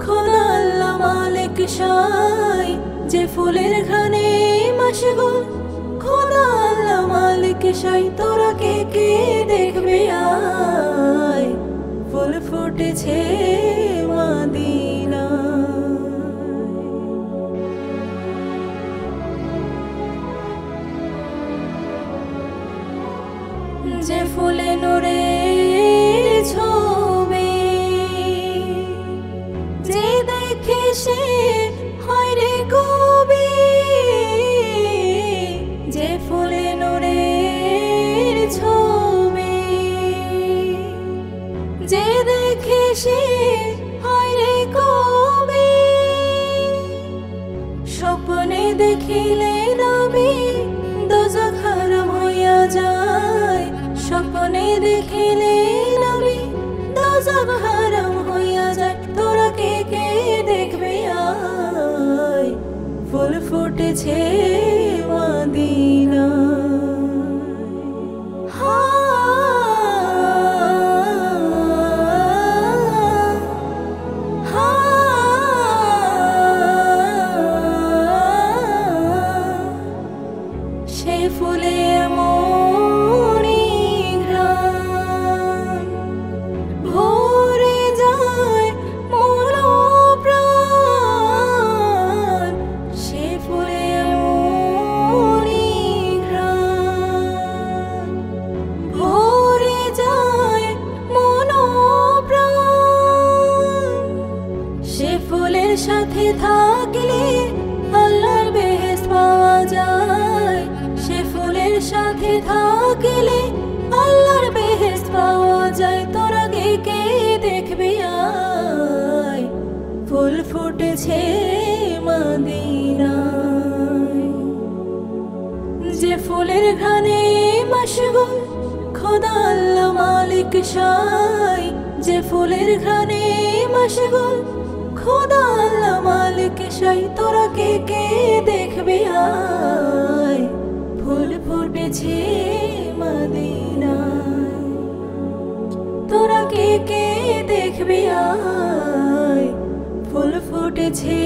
খোদা আল্লাহ মালিক শাই যে ফুলের ঘ্রাণে মশগুল। খোদা আল্লাহ মালিক শাই তোরা কে কে দেখবে আয়, ফুল ফুটেছে মদিনা। যে ফুলে নূরের ছবি, যে দেখে সে হয় রে কবি। যে ফুলে নূরের ছবি, যে দেখে সে হয় রে কবি। স্বপ্নে দেখিলে নবী দোজখ হারাম হইয়া যায়। স্বপ্নে দেখিলে নবী দোজখ হারাম হইয়া যায়। তোরা কে কে দেখবে আয়, ফুল ফুটেছে মদিনা। সে ফুলে মনি ঘ্রাণ ভরে যায় মন প্রাণ। সে ফুলে মনি ঘ্রাণ ভরে যায় মন প্রাণ। সে ফুলের সাথে থাকলে আল্লাহর বেহেশত পাওয়া যায়। সে ফুলের সাথে থাকলে আল্লাহর বেহেশত পাওয়া যায়। তোরা কে কে দেখবে আয়, ফুল ফুটেছে মদিনায়। যে ফুলের ঘ্রাণে মশগুল। খোদা আল্লাহ মালিক শাই যে ফুলের ঘ্রাণে মশগুল। খোদা আল্লাহ মালিক শাই তোরা কে কে দেখবে আয়, ফুল ফুটেছে মদিনায়। তোরা কে কে দেখবে আয়, ফুল ফুটেছে